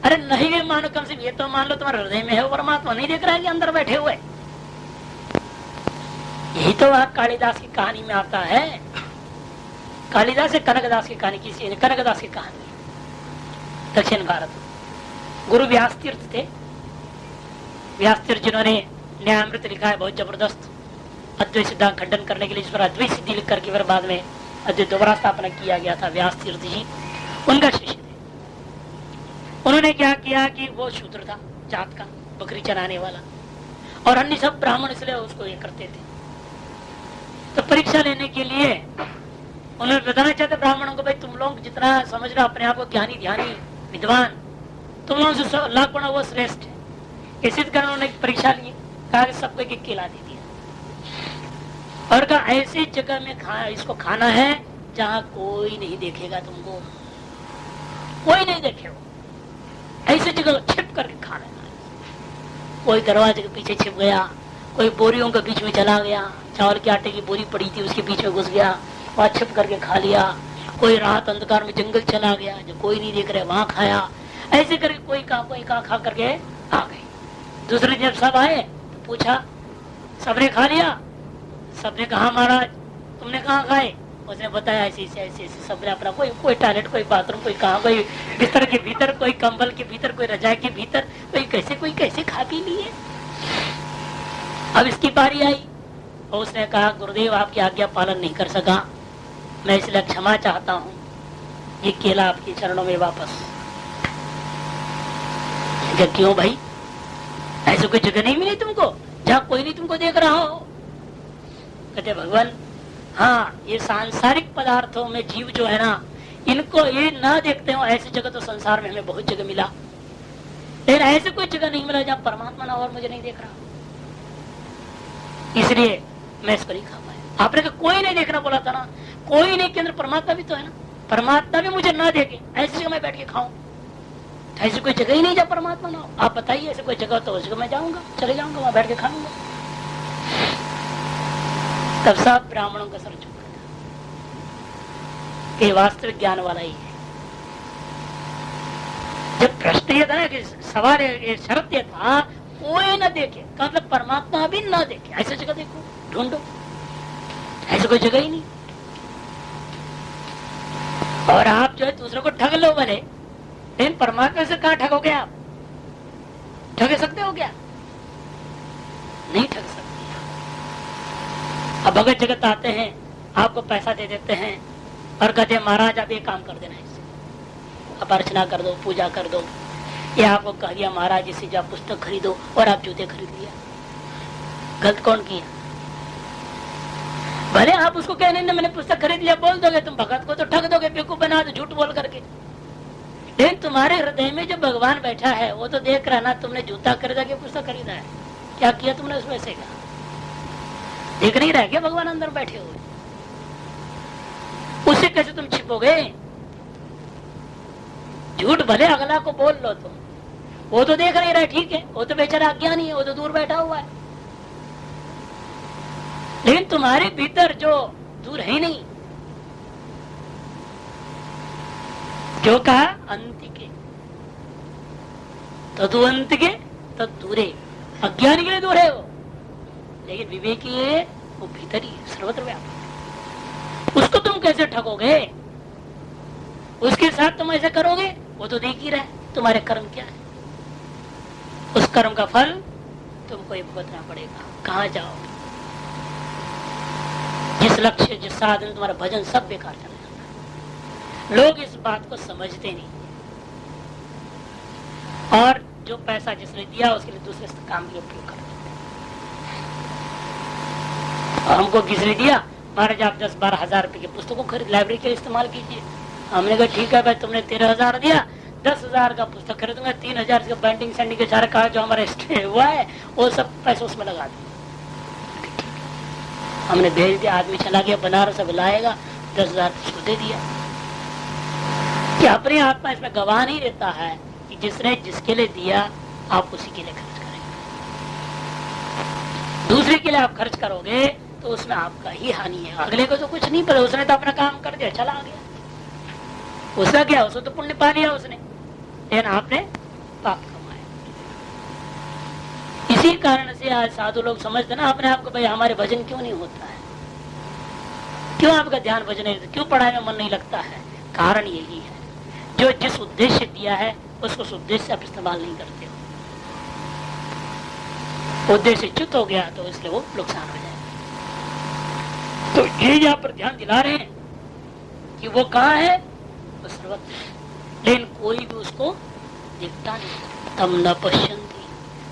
अरे नहीं भी मानो, कम से ये तो मान लो तुम्हारे हृदय में है वो परमात्मा, नहीं देख रहा है कि अंदर बैठे हुए। यही तो वह कालिदास की कहानी में आता है। कालिदास से कनकदास की कहानी, किसी कनकदास की कहानी, दक्षिण भारत। गुरु व्यास तीर्थ थे, व्यास तीर्थ जिन्होंने न्यायामृत लिखा है, बहुत जबरदस्त अद्वैत सिद्धांत खंडन करने के लिए, इस पर अद्वैत सिद्धि लिख करके फिर बाद में अद्वैत दोबारा स्थापना किया गया था। व्यास तीर्थ जी उनका शिष्य थे। उन्होंने क्या किया कि वो शूद्र था, जात का, बकरी चराने वाला, और अन्य सब ब्राह्मण इसलिए उसको ये करते थे। तो परीक्षा लेने के लिए उन्होंने बताना चाहते ब्राह्मणों को, भाई तुम लोग जितना समझ रहे अपने आप को ज्ञानी ध्यानी विद्वान, तुम लोगों से लाख गुना वो श्रेष्ठ है। इसी कारण उन्होंने परीक्षा ली, कहा कि सबको एक केला दे दिया और कहा ऐसी जगह में इसको खाना है जहाँ कोई नहीं देखेगा, तुमको कोई नहीं देखेगा, ऐसी जगह छिप करके खा लेना। कोई दरवाजे के पीछे छिप गया, कोई बोरियों के बीच में चला गया, चावल के आटे की बोरी पड़ी थी उसके बीच में घुस गया, वहां छिप करके खा लिया। कोई रात अंधकार में जंगल चला गया, जो कोई नहीं देख रहे वहां खाया। ऐसे करके कोई कहा खा करके आ गए। दूसरे जब सब आए तो पूछा, सबने खा लिया? सबने कहा महाराज। तुमने कहाँ खाए? उसने बताया ऐसे ऐसे सबने अपना, कोई टॉयलेट, कोई बाथरूम, कोई कहाँ, कोई बिस्तर के भीतर, कोई कंबल के भीतर, कोई रजाई के भीतर, कोई कैसे खा पी लिए। अब इसकी बारी आई और उसने कहा गुरुदेव आपकी आज्ञा पालन नहीं कर सका, मैं इसलिए क्षमा चाहता हूँ, ये केला आपके चरणों में वापस। क्यों भाई, ऐसे कोई जगह नहीं मिली तुमको जहाँ कोई नहीं तुमको देख रहा हो? कहते भगवान हाँ, ये सांसारिक पदार्थों में जीव जो है ना, इनको ये ना देखते हो ऐसी जगह तो संसार में हमें बहुत जगह मिला, लेकिन ऐसे कोई जगह नहीं मिला जहाँ परमात्मा ना और मुझे नहीं देख रहा, इसलिए मैं इसको नहीं खा पाया। आपने कहा कोई नहीं देखना बोला था ना, कोई नहीं के अंदर परमात्मा भी तो है ना, परमात्मा भी मुझे ना देखे ऐसी जगह मैं बैठ के खाऊं? ऐसी कोई जगह ही नहीं जहाँ परमात्मा ना हो। आप बताइए ऐसी कोई जगह तो उस जगह मैं जाऊंगा, चले जाऊंगा, वहां बैठ के खा लूंगा। तब सब ब्राह्मणों का सर झुक गया कि वास्तविक ज्ञान वाला ही है। जब प्रश्न ये था ना कि सवाल ये शर्त ये था कोई न देखे, मतलब परमात्मा भी न देखे, ऐसी जगह देखो, ढूंढो, ऐसी कोई जगह ही नहीं। और आप जो है दूसरे को ठग लो भले, लेकिन परमात्मा से कहाँ ठगोगे आप? ठग सकते हो क्या? नहीं ठग सकते। अब भगत जगत आते हैं, आपको पैसा दे देते हैं और कहते हैं महाराज आप ये काम कर देना, इससे आप अर्चना कर दो, पूजा कर दो, या आपको कह दिया महाराज इससे जो पुस्तक खरीदो और आप जूते खरीद लिया। गलत कौन किया? भले आप उसको कहने ने मैंने पुस्तक खरीद लिया बोल दोगे, तुम भगत को तो ठग दोगे, बेवकूफ बना दो झूठ बोल करके। लेकिन तुम्हारे हृदय में जो भगवान बैठा है वो तो देख रहा ना, तुमने जूता खरीदा कि पुस्तक खरीदा है, क्या किया तुमने उसमें से? क्या देख नहीं रहा क्या भगवान अंदर बैठे हुए? उससे कैसे तुम छिपोगे? झूठ भले अगला को बोल लो तुम, वो तो देख नहीं रहा, ठीक है, वो तो बेचारा अज्ञानी है, वो तो दूर बैठा हुआ है। लेकिन तुम्हारे भीतर जो दूर है नहीं, जो कहा अंतिके तदु अंतिके तद दूरे, अज्ञानी के लिए दूर है वो, लेकिन विवेकी है वो भीतर ही सर्वत्र व्यापक। उसको तुम कैसे ठगोगे? उसके साथ तुम ऐसे करोगे, वो तो देख ही रहा है तुम्हारे कर्म क्या है। उस कर्म का फल तुमको ये भुगतना पड़ेगा। कहाँ जाओगे? जिस लक्ष्य, जिस साधन, तुम्हारा भजन सब बेकार चला जाता है। लोग इस बात को समझते नहीं, और जो पैसा जिसने दिया उसके लिए दूसरे काम के उपयोग करते। हमको किसने दिया? महाराज आप 10-12 हजार रुपए की पुस्तकों खरीद लाइब्रेरी के इस्तेमाल कीजिए। हमने कहा ठीक है भाई, तुमने 13,000 दिया, 10,000 का पुस्तक खरीदूंगा, 3,000 का बाइंडिंग सेंडिंग के सारा कहा जो हमारा स्टे हुआ है वो सब पैसे उसमें लगा दिए। हमने भेज दिया, आदमी चला गया बनारस, अब लाएगा, 10,000 उसको दे दिया। कि अपनी आत्मा इसमें गवाह नहीं रहता है कि जिसने जिसके लिए दिया आप उसी के लिए खर्च करेंगे। दूसरे के लिए आप खर्च करोगे तो उसमें आपका ही हानि है। अगले को तो कुछ नहीं पता, उसने तो अपना काम कर दिया, चला गया, उसका क्या, उसको तो पुण्य पा लिया उसने, लेकिन आपने पाप कमाया। इसी कारण से आज साधु लोग समझते ना अपने आप को, भाई हमारे भजन क्यों नहीं होता है, क्यों आपका ध्यान भजन नहीं, क्यों पढ़ाई में मन नहीं लगता है? कारण यही है, जो जिस उद्देश्य दिया है उसको उस उद्देश्य आप इस्तेमाल नहीं करते हो। उद्देश्य च्युत हो गया तो इसलिए वो नुकसान हो जाए। तो ये यहाँ पर ध्यान दिला रहे हैं कि वो कहाँ है, वो सर्वत्र, लेकिन कोई भी उसको देखता नहीं। तम न पश्यन्ति,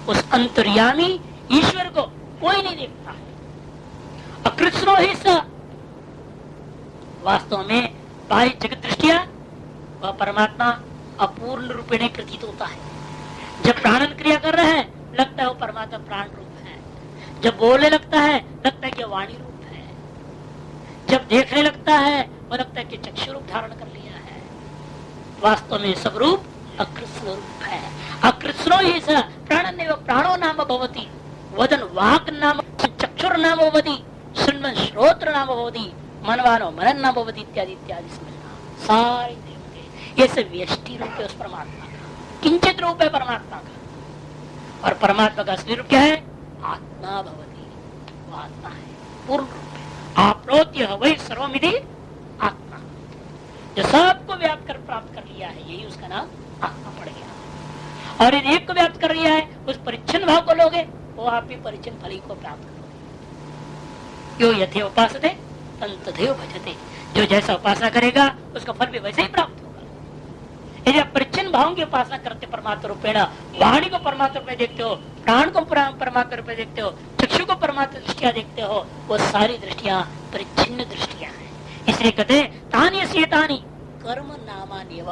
उस अंतर्यामी ईश्वर को कोई नहीं देखता है। अकृष्णो ही स, वास्तव में बाह्य जगत दृष्टिया वह परमात्मा अपूर्ण रूपेण प्रतीत होता है। जब प्राणन क्रिया कर रहे हैं लगता है वो परमात्मा प्राण रूप है, जब बोलने लगता है लगता है कि वाणी रूप है, जब देखने लगता है वो लगता है कि चक्षु रूप धारण कर लिया है। वास्तव में सब रूप अकृष्ण रूप है। अकृष्णो ही स प्राणन प्राणो नाम भवति, वदन वाक् नाम चक्षुर नाम भवति, शृण्वन श्रोत्र नाम भवति, मनवानो मनन नाम भवति इत्यादि इत्यादि समझना। सारे देवते ये सब व्यष्टि रूप है उस परमात्मा का, किंचित रूप है परमात्मा का। और परमात्मा का असली रूप क्या है? आत्मा भवति, वो आत्मा है, पूर्ण रूप है। आप्नोत्य वही सर्वमिति आत्मा, जो सबको व्याप्त कर प्राप्त कर लिया है, यही उसका नाम आत्मा पड़ गया। और यदि एक को व्याप्त कर लिया है उस परिच्छिन्न भाव को लोगे वो आप भी परिच्छिन्न फली को प्राप्त करोगे। यो यथे उपासते तंतदेव भजते, जो जैसा उपासना करेगा उसका फल भी वैसे ही प्राप्त होगा। यदि आप परिच्छिन्न भावों की उपासना करते परमात्मा रूपेण, वाणी को परमात्मा रूप में देखते हो, प्राण को परमात्मा रूप में देखते हो, चक्षु को परमात्मा दृष्टिया देखते हो, वो सारी दृष्टियां परिच्छिन्न दृष्टियां हैं। इसलिए कहते तानी सेतानी कर्म नामान्यव,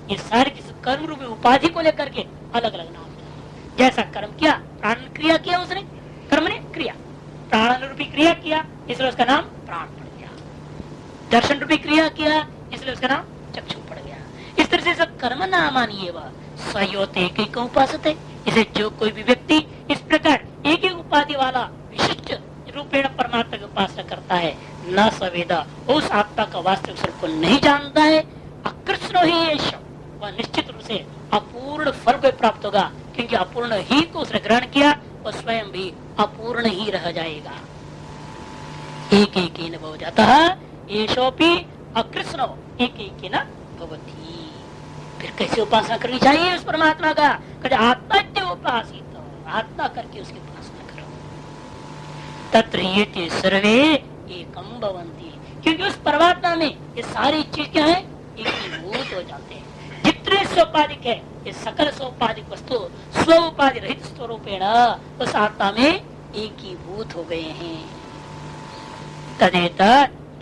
ये सारे किस कर्म रूपी उपाधि को लेकर के अलग अलग नाम है। जैसा कर्म किया, प्राण क्रिया किया उसने, कर्म ने क्रिया, प्राण रूपी क्रिया किया इसलिए उसका नाम प्राण पड़ गया। दर्शन रूपी क्रिया किया इसलिए उसका नाम चक्षु पड़ गया। इस तरह से सब कर्म नामान्यव सहयोते एक उपासते, इसे जो कोई भी व्यक्ति इस प्रकार एक एक उपाधि वाला विशिष्ट रूपेण परमात्मा की उपासना करता है, न सवेदा, उस आत्मा का वास्तविक स्वरूप को नहीं जानता है, अकृष्ण ही ऐश, वह निश्चित रूप से अपूर्ण फल को प्राप्त होगा, क्योंकि अपूर्ण ही को उसने ग्रहण किया, वह स्वयं भी अपूर्ण ही रह जाएगा। एक एक न भव जाता एशोपि अकृष्णो एक एक न भवति। फिर कैसे उपासना करनी चाहिए उस परमात्मा का? आत्मा उपासित, आत्मा करके उसकी उपासना करो। तत्र ये सर्वे एकम भवन्ति, क्योंकि उस परमात्मा में ये सारी चीज क्या है? एकीभूत हो जाते हैं। जितने सोपाधिक है ये सकल सोपाधिक वस्तु स्व उपाधि रहित स्वरूपेण उस आत्मा में एकीभूत हो गए हैं। तदेत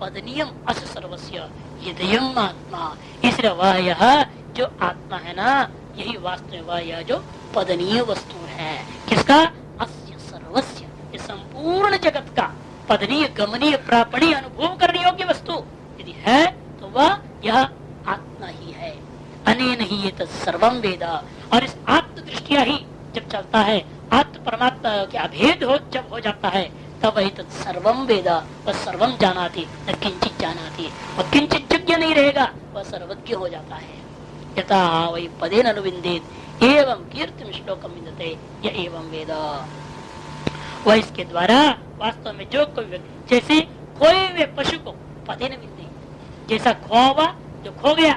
पदनीयम अस सर्वस्य हृदयम आत्मा, इसलिए वह यह जो आत्मा है ना, यही वास्तव वह यह जो पदनीय वस्तु है। किसका? अस्य सर्वस्य, ये संपूर्ण जगत का पदनीय गमनीय प्रापणीय अनुभव करने योग्य वस्तु यदि है तो वह यह आत्मा ही है। अनेन ही ये सर्वम वेदा, और इस आत्म दृष्टिया ही जब चलता है, आत्म परमात्मा के अभेद हो जब हो जाता है, तब वही सर्वम वेदा, वह सर्वम जानाति न किंचित जानाति, वह किंचित योग्य नहीं रहेगा, वह सर्वज्ञ हो जाता है। यथा वही पदेन अनुविंदित एवं कीर्तिम श्लोकम विन्दते य एवं वेद, वह इसके द्वारा वास्तव में जो कोई व्यक्ति, जैसे खोए हुए पशु को पदेन विन्दे, जैसा खोआ हुआ जो खो गया,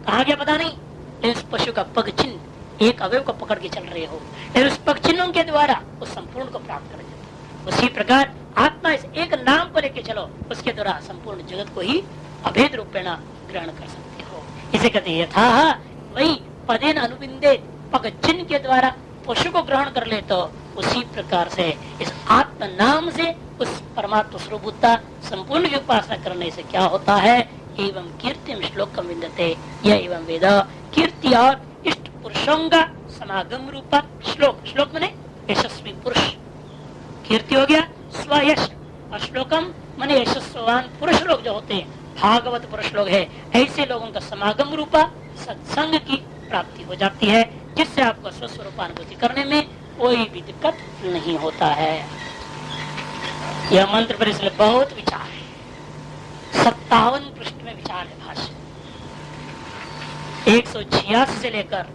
कहा गया पता नहीं, लेकिन उस पशु का पग चिन्ह एक अवयव को पकड़ के चल रहे हो, लेकिन उस पग चिन्हों के द्वारा उस संपूर्ण को प्राप्त कर देते। उसी प्रकार आत्मा इस एक नाम को लेके चलो, उसके द्वारा संपूर्ण जगत को ही अभेद रूपेण ग्रहण कर सकते हो। इसे कहते यथा वही पदेन अनुबिंदे, पग चिन्ह के द्वारा पशु को ग्रहण कर ले, तो उसी प्रकार से इस आत्म नाम से उस परमात्मा स्वरूपता संपूर्ण की उपासना करने से क्या होता है? एवं कीर्तिम श्लोकम विन्दते यह एवं वेद, कीर्ति और इष्ट पुरुषों का समागम रूपा श्लोक, श्लोक माने यशस्वी पुरुष, कीर्ति हो गया स्वयश, और श्लोकम माने यशस्वान पुरुष लोग जो होते हैं, भागवत पुरुष लोग है, ऐसे लोगों का समागम रूपा सत्संग की प्राप्ति हो जाती है, जिससे आपको स्वस्वरूपानुभूति करने में कोई भी दिक्कत नहीं होता है। यह मंत्र पर इसलिए बहुत विचार है, 57 पृष्ठ में विचार है भाष्य, 186 से लेकर,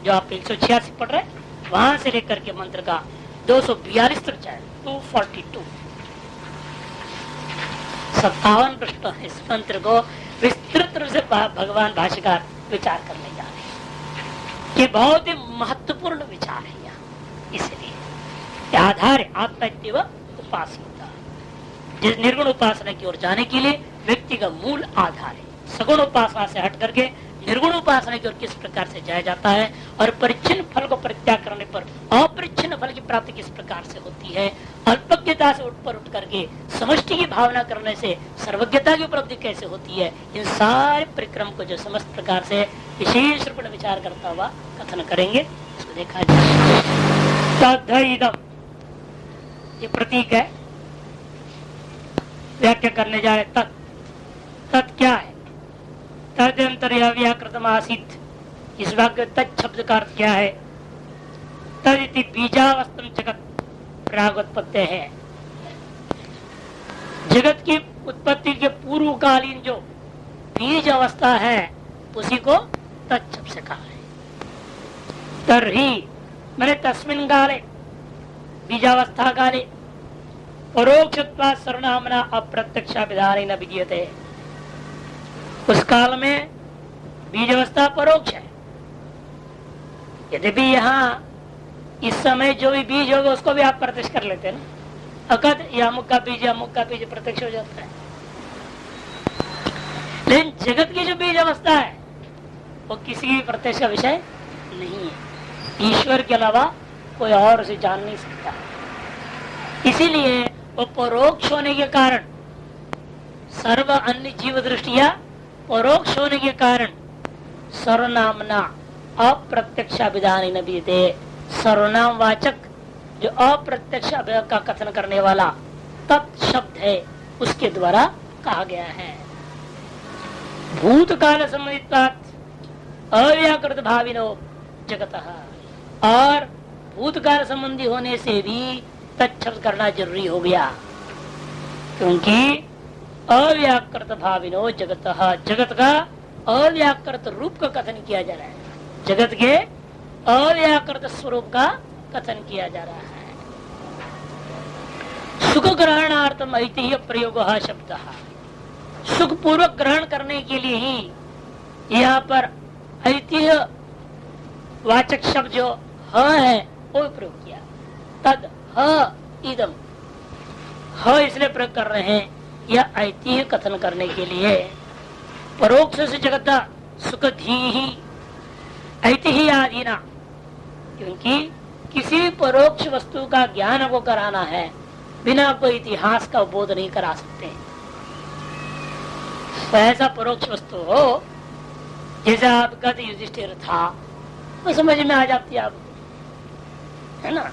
जो आप 186 पढ़ रहे वहां से लेकर के मंत्र का 242 तक जाए, 242 57 पृष्ठ इस मंत्र को विस्तृत रूप से भगवान भाष्यकार विचार करने जा रहे हैं। ये बहुत ही महत्वपूर्ण विचार है यहाँ, इसलिए आधार है आत्मा उपासना। जिस निर्गुण उपासना की ओर जाने के लिए व्यक्ति का मूल आधार है। सगुण उपासना से हट करके निर्गुण उपासना की ओर किस प्रकार से जाया जाता है और परिच्छिन्न फल को परित्याग करने पर अपरिच्छिन्न फल की प्राप्ति किस प्रकार से होती है, अल्पज्ञता से उठ करके समष्टि की भावना करने से सर्वज्ञता की उपलब्धि कैसे होती है, इन सारे परिक्रम को जो समस्त प्रकार से विशेष रूप में विचार करता हुआ कथन करेंगे। इसको देखा जाए तद्इदम्, ये प्रतीक है, व्याख्या करने जा रहे। तत् क्या है? तदंतर व्याकृतम आसीत, इस वाक्य तत् शब्द का अर्थ क्या है? तदिति बीजावस्थम जगत प्रागोत्पत्ति है, जगत की उत्पत्ति के पूर्वकालीन जो बीज अवस्था है उसी को तत् शब्द से कहा है। तर्हि मैंने तस्मिन् काले बीजावस्था काले परोक्षत्वात् सर्वनामना अप्रत्यक्षा विधानेन विधीयते, उस काल में बीज अवस्था परोक्ष है। यद्यपि यहाँ इस समय जो भी बीज होगा उसको भी आप प्रत्यक्ष कर लेते हैं ना, अकद या अमुक का बीज प्रत्यक्ष हो जाता है। लेकिन जगत की जो बीज अवस्था है वो किसी भी प्रत्यक्ष का विषय नहीं है, ईश्वर के अलावा कोई और उसे जान नहीं सकता। इसीलिए वो परोक्ष होने के कारण सर्व अन्य जीव दृष्टिया परोक्ष होने के कारण सर्वनामना अप्रत्यक्षा विधान विधीयते, सर्वनाम वाचक जो अप्रत्यक्ष का कथन करने वाला तत् शब्द है उसके द्वारा कहा गया है। भूतकाल संबंधित अव्याकृत भाविनो जगतः, और भूतकाल संबंधी होने से भी तत्शब्द करना जरूरी हो गया, क्योंकि अव्याकृत भाविनो जगतः, जगत का अव्याकृत रूप का कथन किया जा रहा है, जगत के अव्याकृत स्वरूप का कथन किया जा रहा है। सुख ग्रहणार्थम ऐतिह्य प्रयोग शब्द, सुख पूर्वक ग्रहण करने के लिए ही यहाँ पर ऐतिह्य वाचक शब्द जो है वो प्रयोग किया। तद इदम, इसलिए प्रयोग कर रहे हैं यह ऐतिह्य कथन करने के लिए। परोक्ष से जगत सुख धी ही ऐतिह्य आदीना, क्योंकि किसी परोक्ष वस्तु का ज्ञान को कराना है बिना कोई इतिहास का बोध नहीं करा सकते। तो ऐसा परोक्ष वस्तु हो जैसे आपका युधिष्ठिर था, वो समझ में आ जाती है आपको, है ना।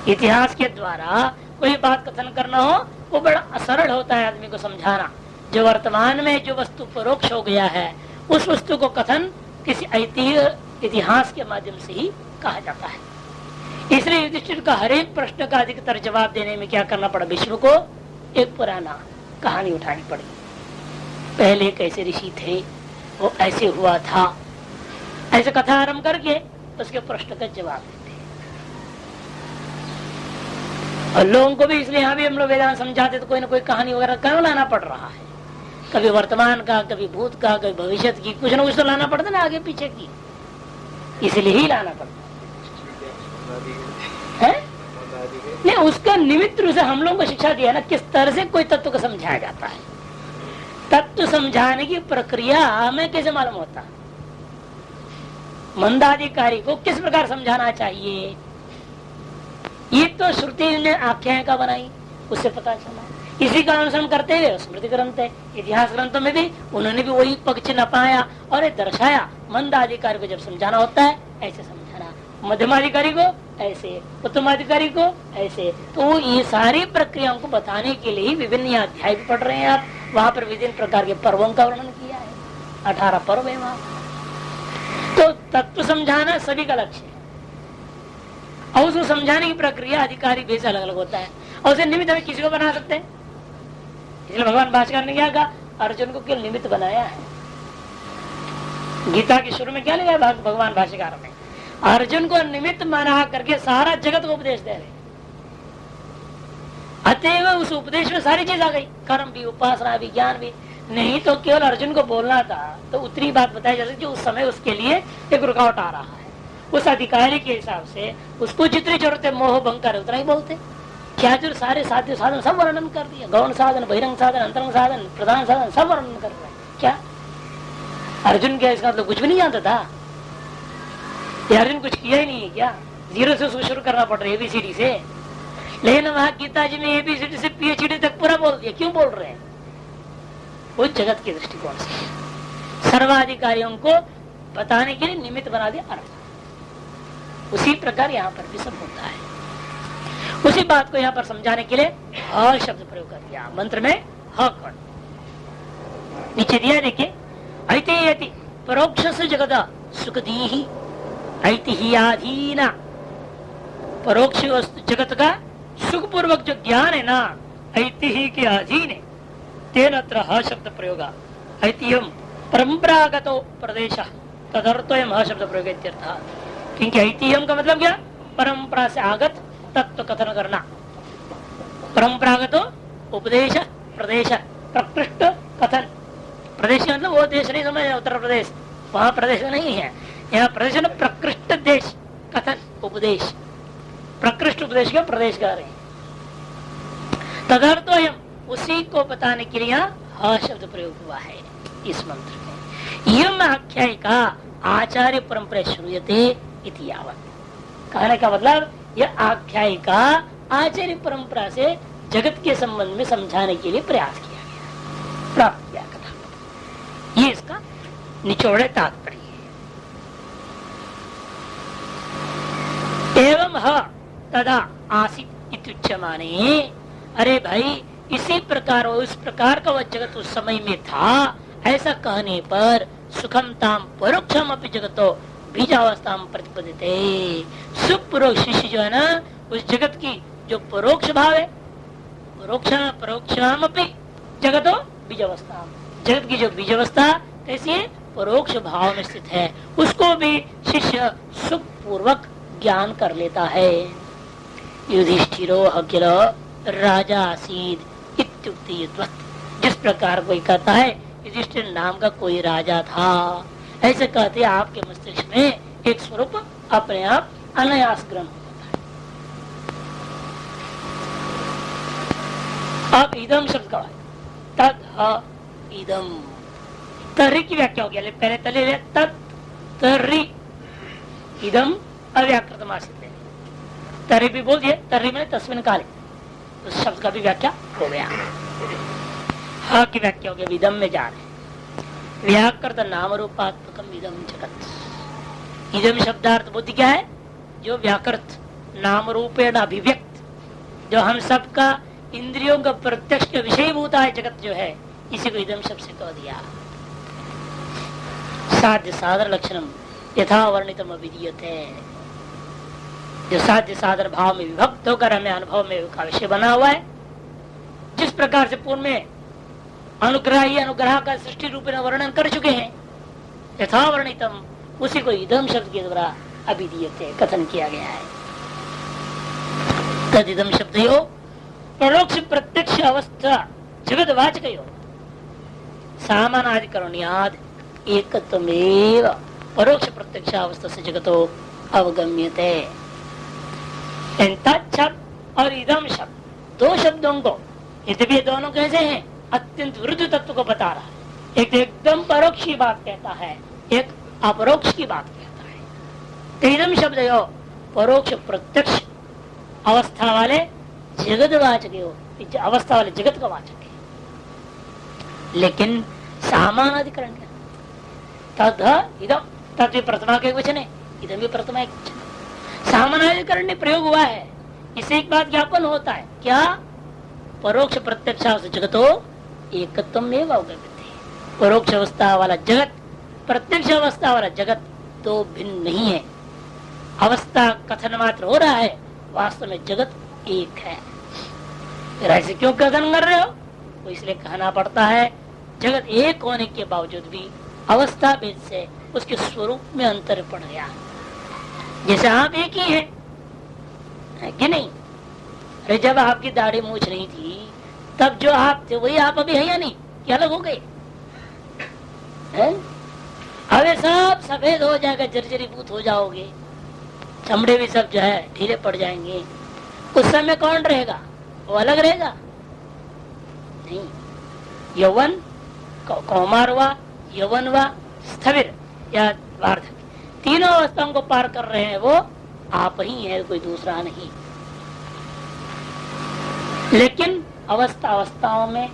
इतिहास के द्वारा कोई बात कथन करना हो वो बड़ा सरल होता है आदमी को समझाना। जो वर्तमान में जो वस्तु परोक्ष हो गया है उस वस्तु को कथन किसी ऐतिह्य इतिहास के माध्यम से ही कहा जाता है। इसलिए युधिष्ठिर का हर एक प्रश्न का अधिकतर जवाब देने में क्या करना पड़ा, विष्णु को एक पुराना कहानी उठानी पड़ी। पहले कैसे ऋषि थे, वो ऐसे हुआ था, ऐसे कथा आरंभ करके उसके प्रश्न का जवाब देते। और लोगों को भी इसलिए यहाँ भी हम लोग वेदांत समझाते तो कोई ना कोई कहानी वगैरह क्यों लाना पड़ रहा है, कभी वर्तमान का, कभी भूत का, कभी भविष्य की, कुछ ना कुछ तो लाना पड़ता ना आगे पीछे की, इसलिए ही लाना पड़ता है। नहीं, उसका निमित्त रूप से हम लोगों को शिक्षा दिया ना किस तरह से कोई तत्व को समझाया जाता है। तत्व समझाने की प्रक्रिया हमें कैसे मालूम होता, मंदाधिकारी को किस प्रकार समझाना चाहिए, ये तो श्रुति ने आख्यायिका का बनाई, उससे पता चला। इसी का अनुसरण करते हुए स्मृति ग्रंथ है, इतिहास ग्रंथों में भी उन्होंने भी वही पक्ष नपाया और दर्शाया। मंदाधिकारी को जब समझाना होता है ऐसे समझाना, मध्यमाधिकारी को ऐसे, उत्तमाधिकारी को ऐसे। तो ये सारी प्रक्रियाओं को बताने के लिए विभिन्न अध्याय भी पढ़ रहे हैं आप, वहाँ पर विभिन्न प्रकार के पर्वों का वर्णन किया है, 18 पर्व है वहाँ। तो तत्व समझाना सभी का लक्ष्य है और उसको समझाने की प्रक्रिया अधिकारी भी अलग अलग होता है और उसे निमित्त हमें किसी को बना सकते हैं। इसलिए भगवान भाष्यकार ने क्या कहा, अर्जुन को केवल निमित्त बनाया है। गीता के शुरू में क्या लिया भगवान भाष्यकार ने, अर्जुन को निमित्त बना करके सारा जगत को उपदेश दे रहे। अतएव उस उपदेश में सारी चीज आ गई, कर्म भी, उपासना भी, ज्ञान भी। नहीं तो केवल अर्जुन को बोलना था तो उतनी बात बताई जा सकती, उस समय उसके लिए एक रुकावट आ रहा है। उस अधिकारी के हिसाब से उसको जितनी जरूरत है मोह भंग कर उतना ही बोलते। क्या जो सारे साध्य साधन सब वर्णन कर दिया, गौण साधन, बहिरंग साधन, अंतरंग साधन, प्रधान साधन सब वर्णन कर रहे हैं। क्या अर्जुन क्या इसका मतलब कुछ भी नहीं जानता था? ये अर्जुन कुछ किया ही नहीं है क्या? जीरो से उसको शुरू करना पड़ रहा है, एबीसीडी से। लेकिन वहां गीता जी में एबीसीडी से पीएचडी तक पूरा बोल दिया। क्यों बोल रहे हैं? वो जगत के दृष्टिकोण से सर्वाधिकारियों को बताने के लिए निमित्त बना दिया अर्थ। उसी प्रकार यहाँ पर भी सब होता है। उसी बात को यहाँ पर समझाने के लिए ह शब्द प्रयोग कर दिया मंत्र में। ह कण नीचे दिया, देखिए, ऐति परोक्ष से जगत सुख दी ऐतिह्याधीना। परोक्ष जगत का सुख पूर्वक जो ज्ञान है ना, ऐतिह्य के अधीन है। तेन अत्र ह शब्द प्रयोग। ऐतिह्यम परंपरागतो प्रदेश तदर्थोयम ह शब्द प्रयोग इत्यर्थः। क्योंकि ऐतिह्यम का मतलब क्या? परंपरा से आगत तत्व कथन करना। परंपरागत उपदेश प्रदेश प्रकृष्ट कथन। प्रदेश मतलब वो देश नहीं समझ, उत्तर प्रदेश वहां प्रदेश नहीं है। यहाँ प्रदेश में प्रकृष्ट देश कथन उपदेश, प्रकृष्ट उपदेश का प्रदेश कह रहे हैं। तदर्थोयम उसी को बताने के लिए यहाँ ह शब्द प्रयोग हुआ है इस मंत्र में। यम आख्यायिका आचार्य परंपरा श्रूयते इति यावत्। कहने का मतलब यह आख्यायिका आचार्य परंपरा से जगत के संबंध में समझाने के लिए प्रयास किया गया, प्राप्त किया कथा। ये इसका निचोड़े तात्पर्य है। एवं ह तदा आसित इत्युच्यमाने। अरे भाई, इसी प्रकार उस प्रकार का वह जगत उस समय में था, ऐसा कहने पर सुखम ताम परोक्षम अपि जगतो बीजावस्था प्रतिपदिते। सुख पूर्वक शिष्य जो है ना, उस जगत की जो परोक्ष भाव है, परोक्षम अपि जगतो बीजावस्था, जगत की जो बीजावस्था कैसी है? परोक्ष भाव में स्थित है, उसको भी शिष्य सुख पूर्वक ज्ञान कर लेता है। युधिष्ठिरो अखिल राजा आसीद इत्युक्ति। जिस प्रकार कोई कहता है युधिष्ठिर नाम का कोई राजा था, ऐसे कहते आपके मस्तिष्क में एक स्वरूप अपने आप अनायास ग्रहण होता है। अब इदम शब्द का तद इदम, तर्री की व्याख्या हो गया। पहले तले तत् तर्री, इदम अव्याकृत आसित है। तर्री भी बोल दिए, तर्री में तस्मिन काले, उस शब्द का भी व्याख्या हो गया। हा की व्याख्या हो गया, विदम में जा रहे। व्याकृत नाम रूपात्मकम इदम जगत। इदम शब्दार्थ बुद्धि क्या है? जो व्याकृत नाम रूपेण अभिव्यक्त, जो हम सबका इंद्रियों का प्रत्यक्ष विषयभूता है जगत जो है, इसी को इदम शब्द से कह दिया। साध्य साधन लक्षणम यथा वर्णितम अभिधीयते। जो साध्य साधन भाव में विभक्त होकर हमें अनुभव में का विषय बना हुआ है, जिस प्रकार से पूर्व में अनुग्रह ही अनुग्रह का सृष्टि रूप में वर्णन कर चुके हैं, यथा वर्णितम, उसी को इदम शब्द के द्वारा अभिधीयते कथन किया गया है। तद इदम शब्द हो परोक्ष प्रत्यक्ष अवस्था जगत वाचक हो सामानाधिकरण्याद एकत्वमेव परोक्ष प्रत्यक्ष अवस्था से जगतो अवगम्यते। शब्द और इदम शब्द दो शब्दों को, यद्यपि दोनों कैसे हैं? अत्यंत विरुद्ध तत्व को बता रहा है। एक तो एकदम परोक्ष की बात कहता है, एक अपरोक्ष की बात कहता है। तो इदम शब्द हो परोक्ष प्रत्यक्ष अवस्था वाले जगत वाचक हो, अवस्था वाले जगत का वाचक है। लेकिन सामान्य अधिकरण क्या? तद इदम, तद प्रथमा के वचन है, इदम भी प्रथमा एक वचन। सामान्य अधिकरण ने प्रयोग हुआ है, इससे एक बात ज्ञापन होता है क्या? परोक्ष प्रत्यक्ष जगतो एकत्व में अवगम्यते। परोक्ष अवस्था वाला जगत प्रत्यक्ष अवस्था वाला जगत तो भिन्न नहीं है। अवस्था कथन मात्र हो रहा है, वास्तव में जगत एक है। फिर ऐसे क्यों कथन कर रहे हो? तो इसलिए कहना पड़ता है, जगत एक होने के बावजूद भी अवस्था भेद से उसके स्वरूप में अंतर पड़ गया। जैसे आप एक ही है कि नहीं? अरे जब आपकी दाढ़ी मूछ नहीं थी, तब जो आप थे वही आप अभी है या नहीं? क्या अलग हो गए? अबे सब सफेद हो जाएगा, जर्जरीभूत हो जाओगे, चमड़े भी सब जो है ढीले पड़ जाएंगे। उस समय कौन रहेगा? वो अलग रहेगा? नहीं। यौवन कौमार हुआ, यौवन हुआ, स्थविर या वार्धक्य, तीनों अवस्थाओं को पार कर रहे हैं वो आप ही है, कोई दूसरा नहीं। लेकिन अवस्था अवस्थाओं में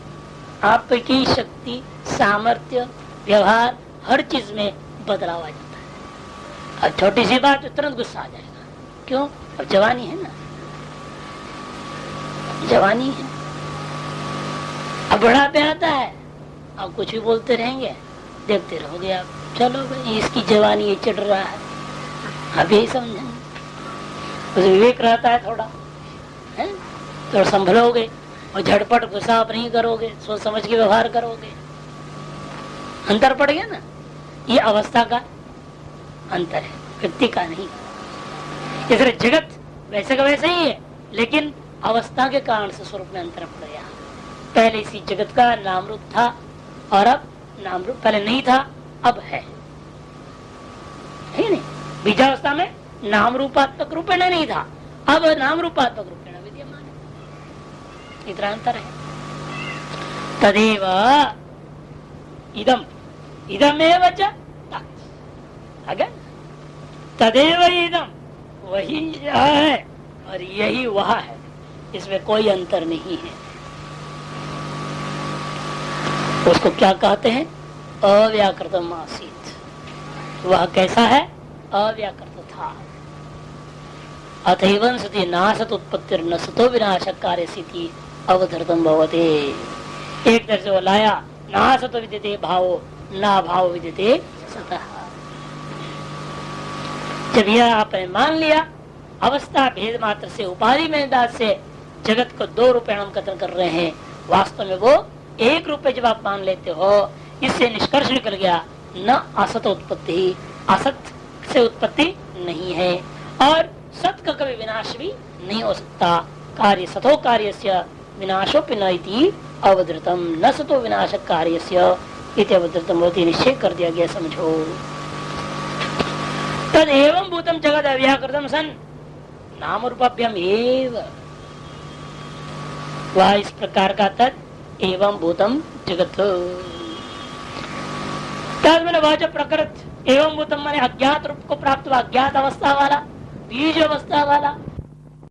आपकी शक्ति, सामर्थ्य, व्यवहार, हर चीज में बदलाव आ जाता है। अब छोटी सी बात तो तुरंत गुस्सा आ जाएगा, क्यों? अब जवानी है ना, जवानी है। अब बुढ़ापे आता है, अब कुछ भी बोलते रहेंगे, देखते रहोगे आप, चलो भाई इसकी जवानी ये चढ़ रहा है, अब यही समझेंगे। विवेक रहता है थोड़ा, है तो संभलोगे और झटपट गुस्सा आप नहीं करोगे, सोच समझ के व्यवहार करोगे। अंतर पड़ गया ना, ये अवस्था का अंतर है, व्यक्ति का नहीं। इसलिए जगत वैसे का वैसे ही है, लेकिन अवस्था के कारण से स्वरूप में अंतर पड़ गया। पहले इसी जगत का नाम रूप था और अब नाम रूप पहले नहीं था, अब है नहीं। बीजावस्था में नाम रूपात्मक रूपेण नहीं था, अब नाम रूपात्मक रूपेण विद्यमान है, इतना अंतर है। तदेव इदम इदमेव च तत्, तदेव इदम, वही यह है और यही वह है, इसमें कोई अंतर नहीं है। उसको क्या कहते हैं? अव्याकृतम आसीत, वह कैसा है? अव्याकृत था। अतएव सति नासत उत्पत्तिर न सतो विनाशक कार्य स्थिति अवधर्तम भवते। एक तरह से वो लाया, नासत विद्यते भावो ना भाव विद्यते सतः। जब यह आपने मान लिया, अवस्था भेद मात्र से, उपाधि में दास से जगत को दो रूपे हम कथन कर रहे हैं, वास्तव में वो एक रूपे जब आप मान लेते हो, इससे निष्कर्ष निकल गया न असत उत्पत्ति, असत से उत्पत्ति नहीं है और सत का कभी विनाश भी नहीं हो सकता। कार्य सतो कार्य से विनाशोपि न इति अवधृतम, न सतो विनाश कार्य से अवधृतम होती, निश्चय कर दिया गया, समझो। तद एवं भूतम जगत अव्याकृतम सन नाम रूपाभ्याम एव, वह इस प्रकार का तद एवं भूतम जगत। तद मैंने वह जो प्रकृत एवं भूतम माने अज्ञात रूप को प्राप्त हुआ, अज्ञात अवस्था वाला, बीज अवस्था वाला,